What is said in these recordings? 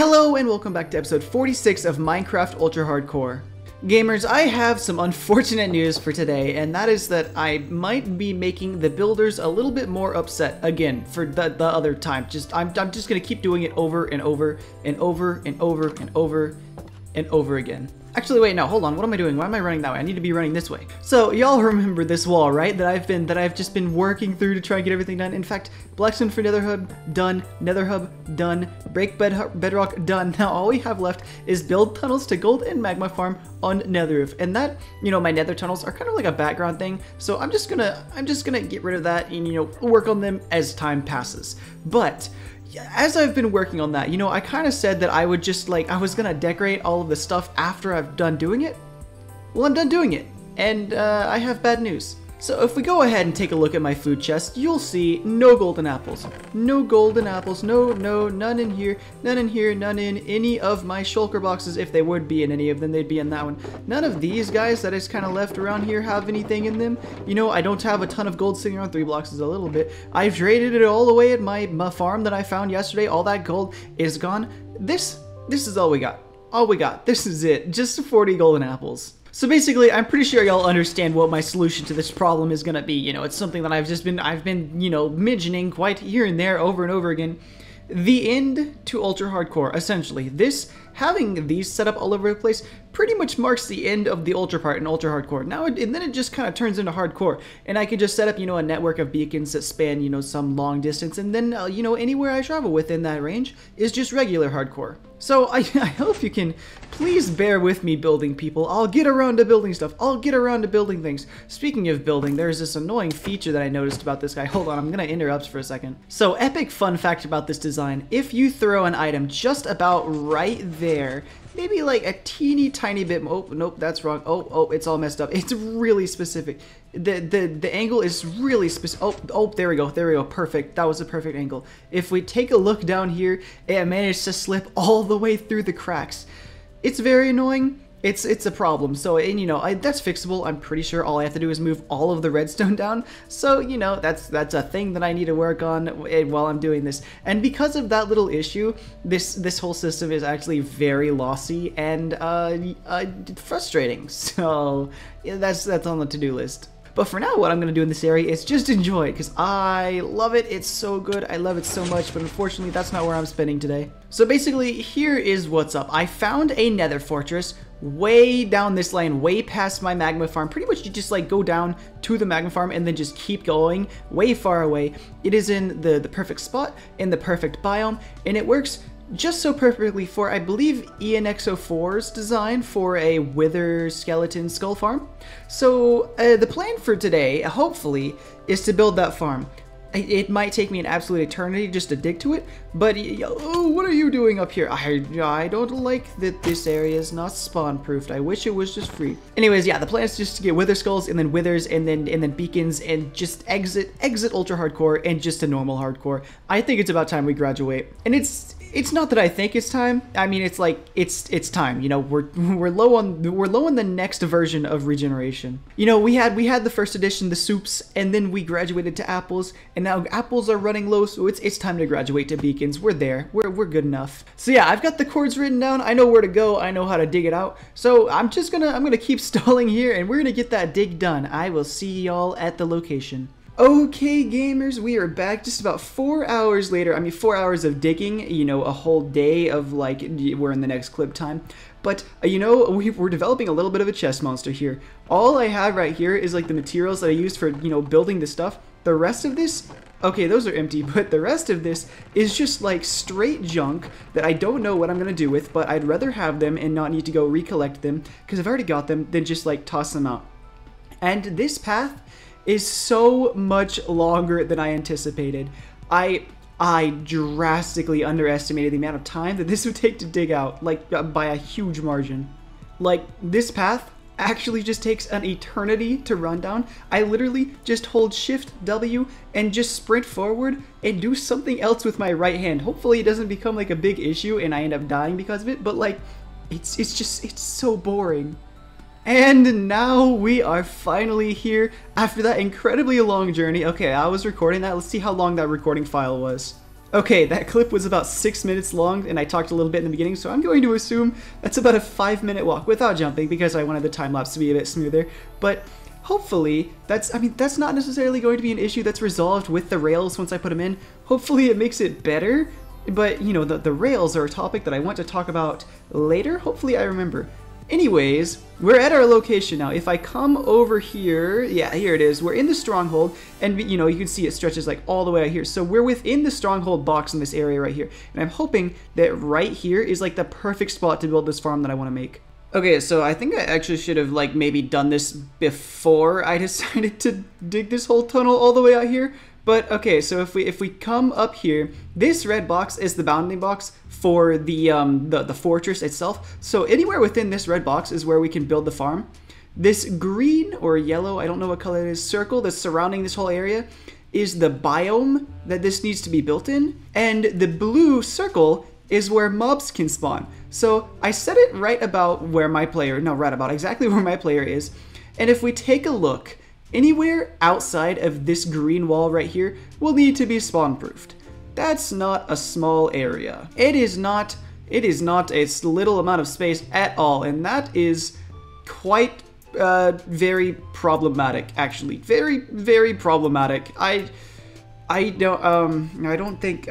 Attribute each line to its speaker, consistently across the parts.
Speaker 1: Hello and welcome back to episode 46 of Minecraft Ultra Hardcore. Gamers, I have some unfortunate news for today, and that is that I might be making the builders a little bit more upset again for the other time. I'm just gonna keep doing it over and over and over and over and over and over again. Actually, wait, no, hold on. What am I doing? Why am I running that way? I need to be running this way. So, y'all remember this wall, right? That I've just been working through to try and get everything done. In fact, blackstone for nether hub, done. Nether hub, done. Break bedrock, done. Now, all we have left is build tunnels to gold and magma farm on nether roof. And that, you know, my nether tunnels are kind of like a background thing. So I'm just gonna get rid of that and, you know, work on them as time passes. But as I've been working on that, you know, I kind of said that I would just, like, I was gonna decorate all of the stuff after I've done doing it. Well, I'm done doing it, and I have bad news. So if we go ahead and take a look at my food chest, you'll see no golden apples. No golden apples, no, none in here, none in here, none in any of my shulker boxes. If they would be in any of them, they'd be in that one. None of these guys that is kind of left around here have anything in them. You know, I don't have a ton of gold sitting around. 3 blocks is a little bit. I've traded it all away at my farm that I found yesterday. All that gold is gone. This is all we got. All we got. This is it. Just 40 golden apples. So basically, I'm pretty sure y'all understand what my solution to this problem is gonna be. You know, it's something that I've been, you know, mentioning quite here and there over and over again. The end to Ultra Hardcore, essentially. Having these set up all over the place pretty much marks the end of the Ultra part in Ultra Hardcore. Now, and then it just kind of turns into Hardcore, and I can just set up, you know, a network of beacons that span, you know, some long distance, and then, you know, anywhere I travel within that range is just regular Hardcore. So I hope you can please bear with me, building people. I'll get around to building stuff. I'll get around to building things. Speaking of building, there's this annoying feature that I noticed about this guy. Hold on, I'm gonna interrupt for a second. So, epic fun fact about this design. If you throw an item just about right there, maybe like a teeny tiny bit, oh, nope, that's wrong. Oh, it's all messed up. It's really specific. The angle is really specific. Oh, there we go, perfect. That was a perfect angle. If we take a look down here, it managed to slip all the way through the cracks. It's very annoying. It's a problem. So, and you know, that's fixable. I'm pretty sure all I have to do is move all of the redstone down. So, you know, that's a thing that I need to work on while I'm doing this. And because of that little issue, this whole system is actually very lossy and frustrating. So, yeah, that's on the to-do list. But for now, what I'm going to do in this area is just enjoy it, because I love it. It's so good. I love it so much, but unfortunately, that's not where I'm spending today. So basically, here is what's up. I found a nether fortress way down this lane, way past my magma farm. Pretty much you just like go down to the magma farm and then just keep going way far away. It is in the perfect spot, in the perfect biome, and it works just so perfectly for, I believe, ENXO4's design for a wither skeleton skull farm. So the plan for today, hopefully, is to build that farm. It might take me an absolute eternity just to dig to it, but oh, what are you doing up here? I don't like that this area is not spawn-proofed. I wish it was just free. Anyways, yeah, the plan is just to get wither skulls and then withers and then beacons and just exit Ultra Hardcore and just a normal Hardcore. I think it's about time we graduate. And it's not that I think it's time. I mean, it's like it's time. You know, we're low on the next version of regeneration. You know, we had the first edition, the soups, and then we graduated to apples, and now apples are running low, so it's time to graduate to beacons. We're there. We're good enough. So yeah, I've got the coords written down. I know where to go. I know how to dig it out. So I'm gonna keep stalling here, and we're gonna get that dig done. I will see y'all at the location. Okay, gamers, we are back just about 4 hours later. I mean, 4 hours of digging, you know, a whole day of, like, we're in the next clip time. But, you know, we're developing a little bit of a chest monster here. All I have right here is, like, the materials that I used for, you know, building this stuff. The rest of this, okay, those are empty, but the rest of this is just, like, straight junk that I don't know what I'm gonna do with, but I'd rather have them and not need to go recollect them, because I've already got them, than just, like, toss them out. And this path is so much longer than I anticipated. I drastically underestimated the amount of time that this would take to dig out, like, by a huge margin. Like, this path actually just takes an eternity to run down. I literally just hold Shift W and just sprint forward and do something else with my right hand. Hopefully it doesn't become like a big issue and I end up dying because of it, but like, it's so boring. And now we are finally here after that incredibly long journey. Okay, I was recording that. Let's see how long that recording file was. Okay, that clip was about 6 minutes long, and I talked a little bit in the beginning, so I'm going to assume that's about a 5-minute walk without jumping, because I wanted the time lapse to be a bit smoother. But hopefully, that's not necessarily going to be an issue that's resolved with the rails once I put them in. Hopefully it makes it better, but you know, the rails are a topic that I want to talk about later. Hopefully I remember. Anyways, we're at our location now. If I come over here, yeah, here it is. We're in the stronghold, and you know, you can see it stretches like all the way out here. So we're within the stronghold box in this area right here. And I'm hoping that right here is like the perfect spot to build this farm that I want to make. Okay, so I think I actually should have like maybe done this before I decided to dig this whole tunnel all the way out here. But okay, so if we come up here, this red box is the bounding box for the fortress itself. So anywhere within this red box is where we can build the farm. This green or yellow, I don't know what color it is, circle that's surrounding this whole area is the biome that this needs to be built in. And the blue circle is where mobs can spawn. So I set it right about where my player, no, right about exactly where my player is. And if we take a look, anywhere outside of this green wall right here will need to be spawn-proofed. That's not a small area. It is not a little amount of space at all, and that is quite very problematic, actually. Very, very problematic. I don't think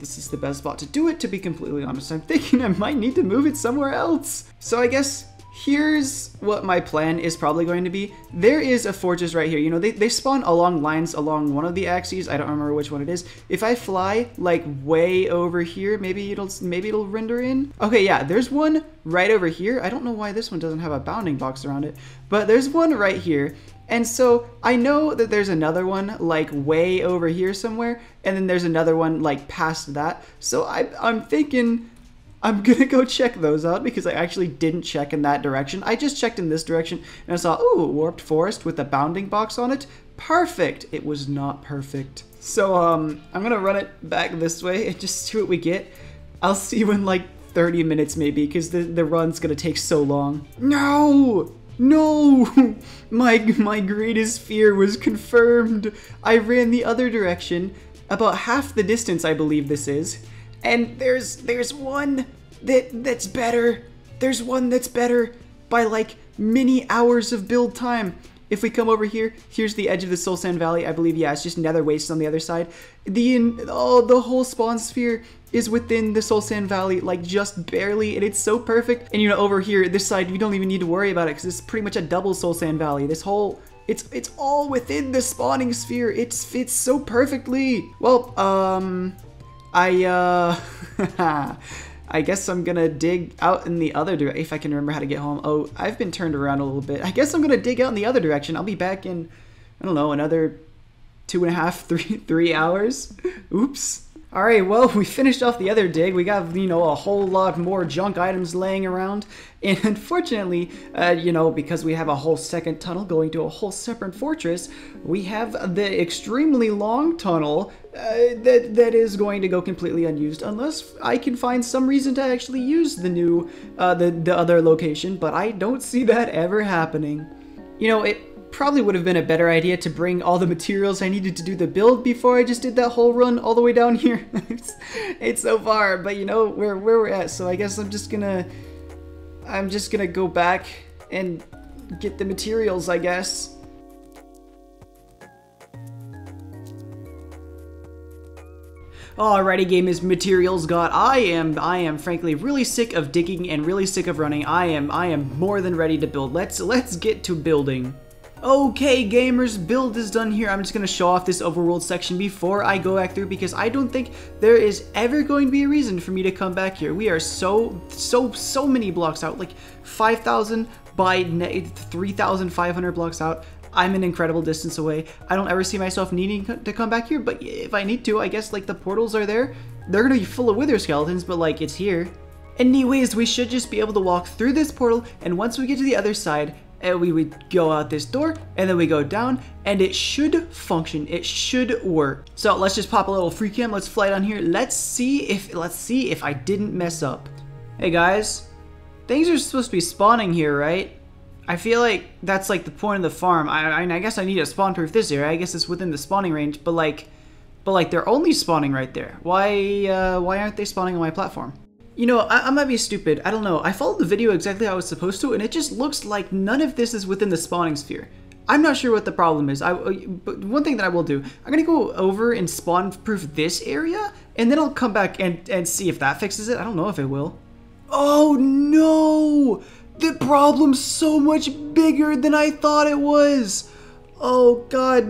Speaker 1: this is the best spot to do it, to be completely honest. I'm thinking I might need to move it somewhere else. So I guess here's what my plan is probably going to be. There is a fortress right here. You know, they spawn along lines along one of the axes. I don't remember which one it is. If I fly like way over here, maybe it'll render in. Okay, yeah, there's one right over here. I don't know why this one doesn't have a bounding box around it, but there's one right here. And so I know that there's another one like way over here somewhere, and then there's another one like past that. So I'm thinking I'm gonna go check those out, because I actually didn't check in that direction. I just checked in this direction and I saw, ooh, warped forest with a bounding box on it. Perfect. It was not perfect. So I'm gonna run it back this way and just see what we get. I'll see you in like 30 minutes maybe, because the run's gonna take so long. No! No! My greatest fear was confirmed. I ran the other direction, about half the distance I believe this is. And there's one that's better. There's one that's better by like many hours of build time. If we come over here, here's the edge of the Soul Sand Valley. I believe, yeah, it's just nether wastes on the other side. The whole spawn sphere is within the Soul Sand Valley, like just barely, and it's so perfect. And you know, over here, this side, you don't even need to worry about it, because it's pretty much a double Soul Sand Valley. This whole, it's all within the spawning sphere. It fits so perfectly. Well, I guess I'm gonna dig out in the other direction, if I can remember how to get home. Oh, I've been turned around a little bit. I guess I'm gonna dig out in the other direction. I'll be back in, I don't know, another 2.5, 3 hours. Oops. Alright, well, we finished off the other dig. We got, you know, a whole lot more junk items laying around. And unfortunately, you know, because we have a whole second tunnel going to a whole separate fortress, we have the extremely long tunnel that is going to go completely unused, unless I can find some reason to actually use the new, the other location, but I don't see that ever happening. You know, it probably would have been a better idea to bring all the materials I needed to do the build before I just did that whole run all the way down here. it's so far, but you know where we're at, so I guess I'm just gonna go back and get the materials, I guess. Alrighty, gamers, materials got. I am frankly really sick of digging and really sick of running. I am more than ready to build. Let's get to building. Okay, gamers, build is done here. I'm just gonna show off this overworld section before I go back through, because I don't think there is ever going to be a reason for me to come back here. We are so many blocks out, like 5,000 by 3,500 blocks out. I'm an incredible distance away. I don't ever see myself needing to come back here, but if I need to, I guess like the portals are there. They're gonna be full of wither skeletons, but like it's here. Anyways, we should just be able to walk through this portal, and once we get to the other side, we would go out this door, and then we go down, and it should function. It should work. So let's just pop a little free cam. Let's fly down here. Let's see if I didn't mess up. Hey guys, things are supposed to be spawning here, right? I feel like that's like the point of the farm. I guess I need to spawn proof this area. I guess it's within the spawning range, but like, but like they're only spawning right there. Why aren't they spawning on my platform? You know, I might be stupid. I don't know. I followed the video exactly how I was supposed to, and it just looks like none of this is within the spawning sphere. I'm not sure what the problem is. But one thing that I will do, I'm gonna go over and spawn proof this area, and then I'll come back and see if that fixes it. I don't know if it will. Oh no! The problem's so much bigger than I thought it was. Oh god,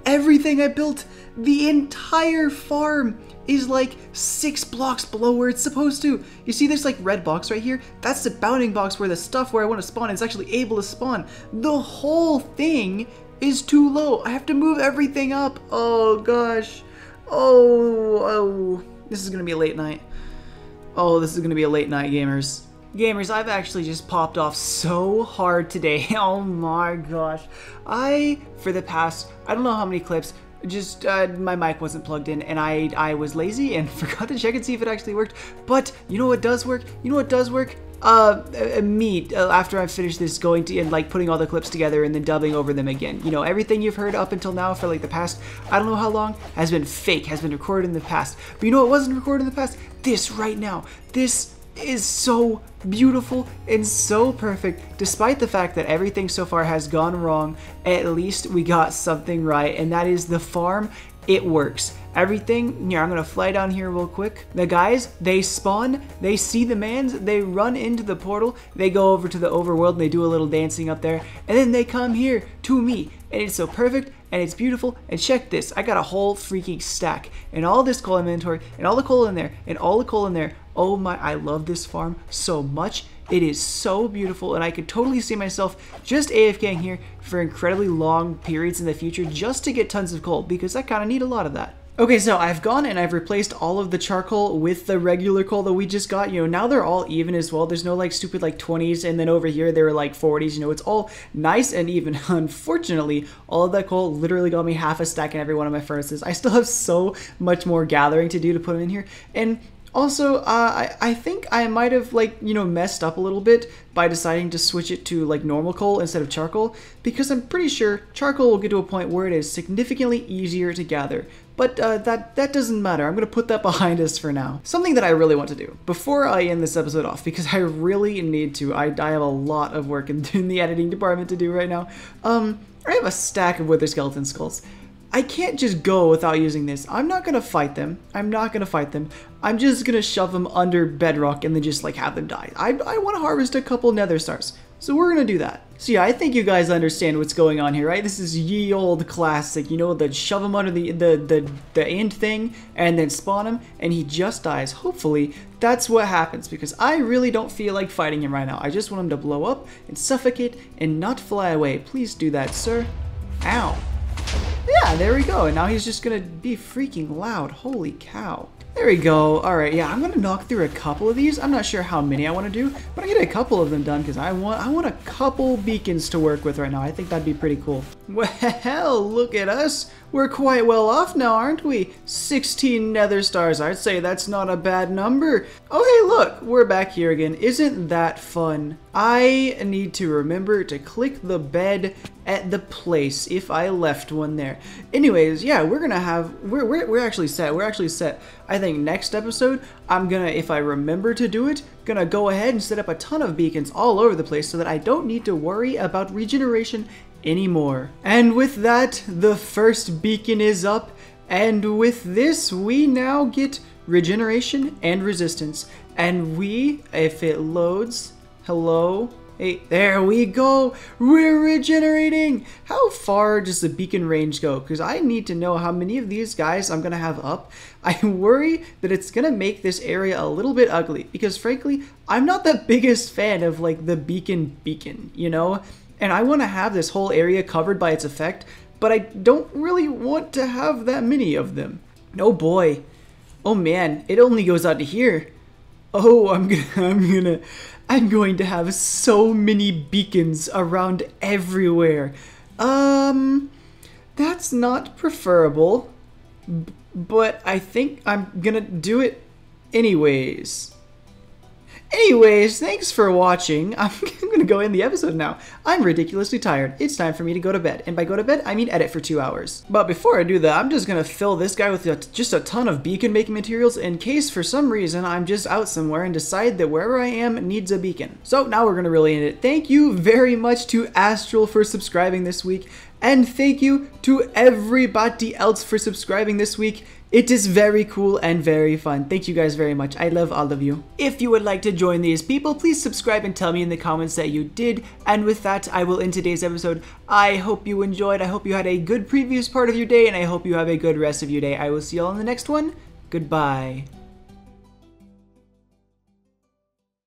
Speaker 1: everything I built, the entire farm is like 6 blocks below where it's supposed to. You see this like red box right here? That's the bounding box where the stuff where I want to spawn is actually able to spawn. The whole thing is too low. I have to move everything up. Oh gosh. Oh, this is gonna be a late night. Oh, this is gonna be a late night, gamers. Gamers, I've actually just popped off so hard today. Oh my gosh. For the past, I don't know how many clips, just my mic wasn't plugged in, and I was lazy and forgot to check and see if it actually worked. But you know what does work? You know what does work? After I've finished this, going to and like putting all the clips together and then dubbing over them again. You know, everything you've heard up until now for like the past, I don't know how long, has been fake, has been recorded in the past. But you know what wasn't recorded in the past? This right now. This is so beautiful and so perfect. Despite the fact that everything so far has gone wrong, at least we got something right, and that is the farm. It works. Everything, here, I'm gonna fly down here real quick. The guys, they spawn, they see the mans, they run into the portal, they go over to the overworld and they do a little dancing up there, and then they come here to me, and it's so perfect, and it's beautiful, and check this, I got a whole freaking stack, and all this coal inventory, and all the coal in there, and all the coal in there. Oh my, I love this farm so much. It is so beautiful, and I could totally see myself just AFKing here for incredibly long periods in the future just to get tons of coal, because I kind of need a lot of that. Okay, so I've gone and I've replaced all of the charcoal with the regular coal that we just got. You know, now they're all even as well. There's no like stupid like 20s, and then over here they were like 40s. You know, it's all nice and even. Unfortunately, all of that coal literally got me half a stack in every one of my furnaces. I still have so much more gathering to do to put them in here. And also, I think I might have, like, you know, messed up a little bit by deciding to switch it to, like, normal coal instead of charcoal, because I'm pretty sure charcoal will get to a point where it is significantly easier to gather. But that doesn't matter. I'm going to put that behind us for now. Something that I really want to do before I end this episode off, because I really need to. I have a lot of work in the editing department to do right now. I have a stack of wither skeleton skulls. I can't just go without using this. I'm not gonna fight them. I'm just gonna shove them under bedrock and then just like have them die. I want to harvest a couple nether stars, so we're gonna do that. So yeah, I think you guys understand what's going on here, right? This is ye old classic, you know, the shove him under the end thing and then spawn him and he just dies. Hopefully that's what happens, because I really don't feel like fighting him right now. I just want him to blow up and suffocate and not fly away. Please do that, sir. Ow. Yeah, there we go. And now he's just gonna be freaking loud. Holy cow. There we go. Alright, yeah, I'm gonna knock through a couple of these. I'm not sure how many I want to do, but I get a couple of them done because I want a couple beacons to work with right now. I think that'd be pretty cool. Well, look at us. We're quite well off now, aren't we? 16 nether stars. I'd say that's not a bad number. Oh, hey, look, we're back here again. Isn't that fun? I need to remember to click the bed at the place if I left one there. Anyways, yeah, we're actually set. We're actually set. I think next episode, I'm gonna, if I remember to do it, gonna go ahead and set up a ton of beacons all over the place so that I don't need to worry about regeneration anymore. And with that, the first beacon is up, and with this we now get regeneration and resistance. And we, if it loads, hello, hey, there we go, we're regenerating. How far does the beacon range go? Because I need to know how many of these guys I'm gonna have up. I worry that it's gonna make this area a little bit ugly, because frankly, I'm not the biggest fan of like the beacon, you know? And I want to have this whole area covered by its effect, but I don't really want to have that many of them. Oh boy. Oh man, it only goes out to here. Oh, I'm going to have so many beacons around everywhere. That's not preferable, but I think I'm gonna do it anyways. Anyways, thanks for watching. I'm gonna go in the episode now. I'm ridiculously tired. It's time for me to go to bed. And by go to bed, I mean edit for 2 hours. But before I do that, I'm just gonna fill this guy with just a ton of beacon making materials in case for some reason I'm just out somewhere and decide that wherever I am needs a beacon. So now we're gonna really end it. Thank you very much to Astral for subscribing this week. And thank you to everybody else for subscribing this week. It is very cool and very fun. Thank you guys very much. I love all of you. If you would like to join these people, please subscribe and tell me in the comments that you did. And with that, I will end today's episode. I hope you enjoyed. I hope you had a good previous part of your day, and I hope you have a good rest of your day. I will see you all in the next one. Goodbye.